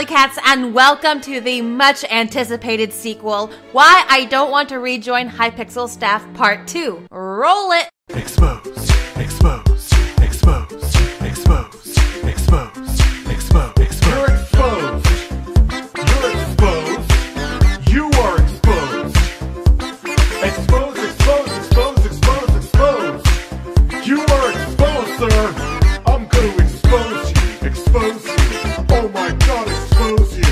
Jellycats, and welcome to the much anticipated sequel, Why I Don't Want to Rejoin Hypixel Staff Part 2. Roll it! Exposed, exposed, exposed, exposed, exposed, exposed, exposed. You're exposed. You're exposed. You are exposed. Exposed, exposed, exposed, exposed, exposed. You are exposed, sir. I'm going to expose you. Expose you. Oh my god, expose you.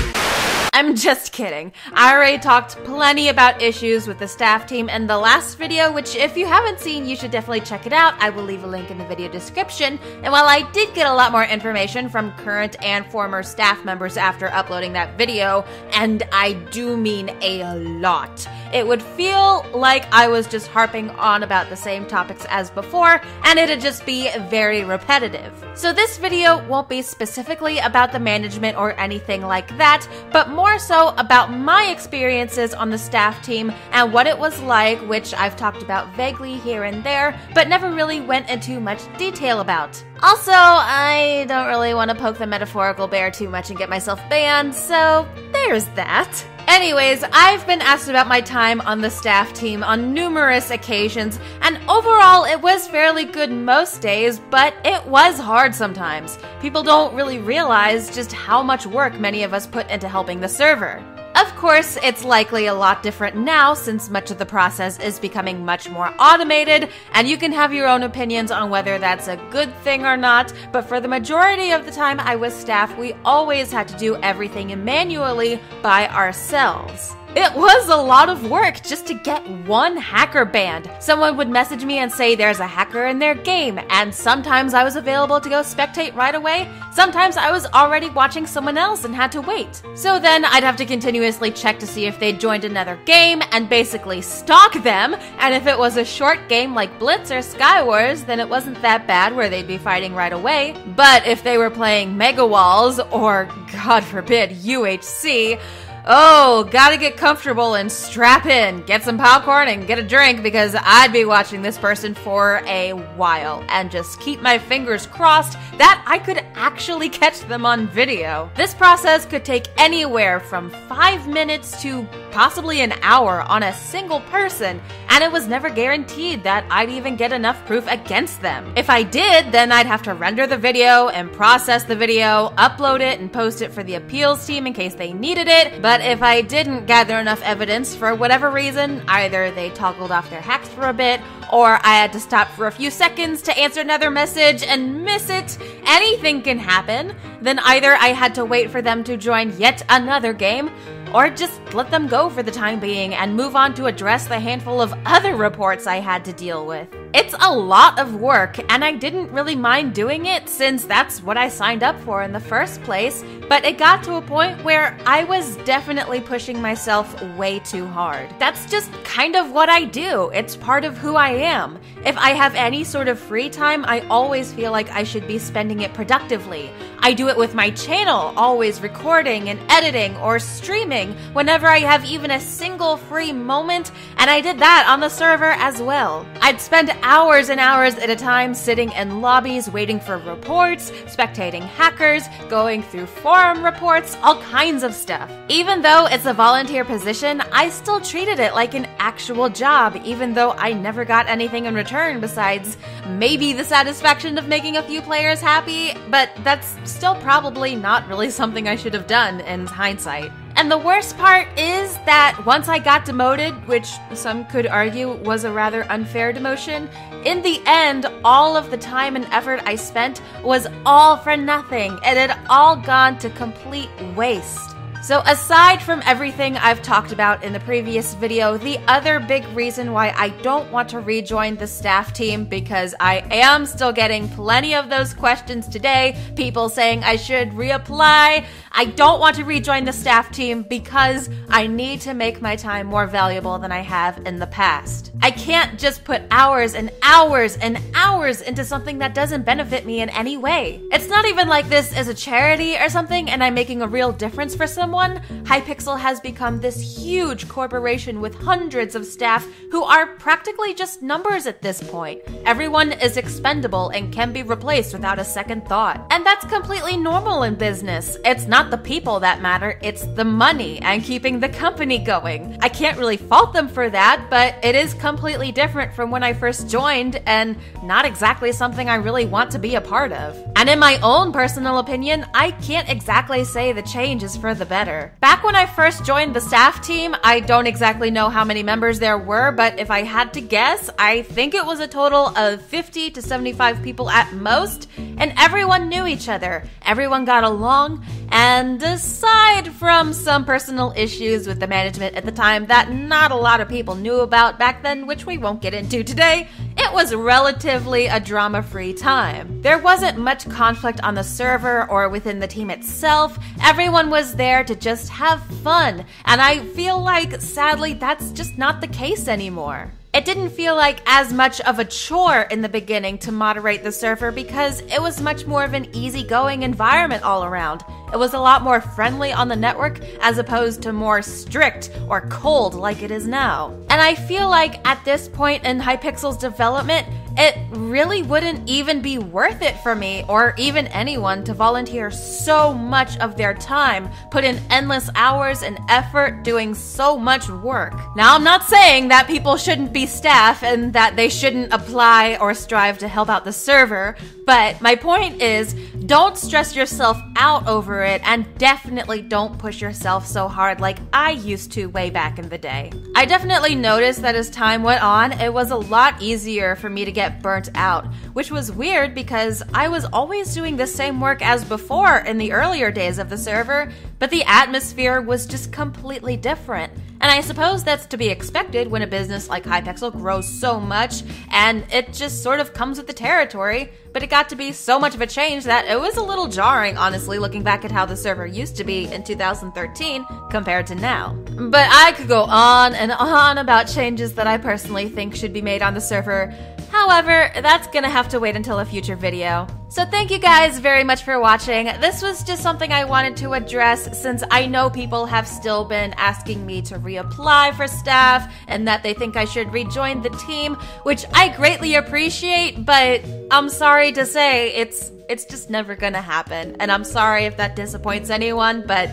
I'm just kidding. I already talked plenty about issues with the staff team in the last video, which if you haven't seen, you should definitely check it out. I will leave a link in the video description. And while I did get a lot more information from current and former staff members after uploading that video, and I do mean a lot, it would feel like I was just harping on about the same topics as before, and it'd just be very repetitive. So this video won't be specifically about the management or anything like that, but more so about my experiences on the staff team and what it was like, which I've talked about vaguely here and there, but never really went into much detail about. Also, I don't really want to poke the metaphorical bear too much and get myself banned, so there's that. Anyways, I've been asked about my time on the staff team on numerous occasions, and overall it was fairly good most days, but it was hard sometimes. People don't really realize just how much work many of us put into helping the server. Of course, it's likely a lot different now since much of the process is becoming much more automated, and you can have your own opinions on whether that's a good thing or not, but for the majority of the time I was staff, we always had to do everything manually by ourselves. It was a lot of work just to get one hacker banned. Someone would message me and say there's a hacker in their game, and sometimes I was available to go spectate right away, sometimes I was already watching someone else and had to wait. So then I'd have to continuously check to see if they'd joined another game and basically stalk them, and if it was a short game like Blitz or Skywars, then it wasn't that bad where they'd be fighting right away. But if they were playing Mega Walls or, God forbid, UHC, oh, gotta get comfortable and strap in, get some popcorn and get a drink, because I'd be watching this person for a while and just keep my fingers crossed that I could actually catch them on video. This process could take anywhere from 5 minutes to possibly an hour on a single person, and it was never guaranteed that I'd even get enough proof against them. If I did, then I'd have to render the video and process the video, upload it and post it for the appeals team in case they needed it. But if I didn't gather enough evidence for whatever reason, either they toggled off their hacks for a bit, or I had to stop for a few seconds to answer another message and miss it, anything can happen, then either I had to wait for them to join yet another game, or just let them go for the time being and move on to address the handful of other reports I had to deal with. It's a lot of work, and I didn't really mind doing it since that's what I signed up for in the first place, but it got to a point where I was definitely pushing myself way too hard. That's just kind of what I do. It's part of who I am. If I have any sort of free time, I always feel like I should be spending it productively. I do it with my channel, always recording and editing or streaming whenever I have even a single free moment, and I did that on the server as well. I'd spend hours and hours at a time sitting in lobbies waiting for reports, spectating hackers, going through forum reports, all kinds of stuff. Even though it's a volunteer position, I still treated it like an actual job, even though I never got anything in return besides maybe the satisfaction of making a few players happy, but that's still probably not really something I should have done in hindsight. And the worst part is that once I got demoted, which some could argue was a rather unfair demotion, in the end, all of the time and effort I spent was all for nothing. It had all gone to complete waste. So aside from everything I've talked about in the previous video, the other big reason why I don't want to rejoin the staff team, because I am still getting plenty of those questions today, people saying I should reapply. I don't want to rejoin the staff team because I need to make my time more valuable than I have in the past. I can't just put hours and hours and hours into something that doesn't benefit me in any way. It's not even like this is a charity or something and I'm making a real difference for someone. someone, Hypixel has become this huge corporation with hundreds of staff who are practically just numbers at this point. Everyone is expendable and can be replaced without a second thought. And that's completely normal in business. It's not the people that matter, it's the money and keeping the company going. I can't really fault them for that, but it is completely different from when I first joined and not exactly something I really want to be a part of. And in my own personal opinion, I can't exactly say the change is for the better. Back when I first joined the staff team, I don't exactly know how many members there were, but if I had to guess, I think it was a total of 50 to 75 people at most, and everyone knew each other. Everyone got along, and aside from some personal issues with the management at the time that not a lot of people knew about back then, which we won't get into today, it was relatively a drama-free time. There wasn't much conflict on the server or within the team itself. Everyone was there to just have fun, and I feel like, sadly, that's just not the case anymore. It didn't feel like as much of a chore in the beginning to moderate the server because it was much more of an easygoing environment all around. It was a lot more friendly on the network as opposed to more strict or cold like it is now. And I feel like at this point in Hypixel's development, it really wouldn't even be worth it for me or even anyone to volunteer so much of their time, put in endless hours and effort doing so much work. Now, I'm not saying that people shouldn't be staff and that they shouldn't apply or strive to help out the server, but my point is, don't stress yourself out over it and definitely don't push yourself so hard like I used to way back in the day. I definitely noticed that as time went on, it was a lot easier for me to get burnt out, which was weird because I was always doing the same work as before in the earlier days of the server, but the atmosphere was just completely different. And I suppose that's to be expected when a business like Hypixel grows so much, and it just sort of comes with the territory, but it got to be so much of a change that it was a little jarring, honestly, looking back at how the server used to be in 2013 compared to now. But I could go on and on about changes that I personally think should be made on the server. However, that's gonna have to wait until a future video. So thank you guys very much for watching. This was just something I wanted to address since I know people have still been asking me to reapply for staff and that they think I should rejoin the team, which I greatly appreciate, but I'm sorry to say it's just never gonna happen. And I'm sorry if that disappoints anyone, but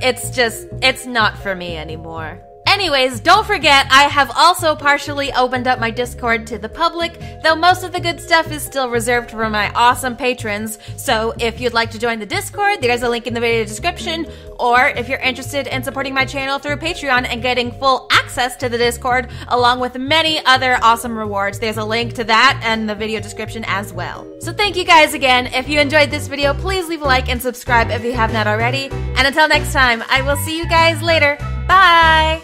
it's not for me anymore. Anyways, don't forget, I have also partially opened up my Discord to the public, though most of the good stuff is still reserved for my awesome patrons. So if you'd like to join the Discord, there's a link in the video description, or if you're interested in supporting my channel through Patreon and getting full access to the Discord, along with many other awesome rewards, there's a link to that and the video description as well. So thank you guys again. If you enjoyed this video, please leave a like and subscribe if you have not already. And until next time, I will see you guys later. Bye!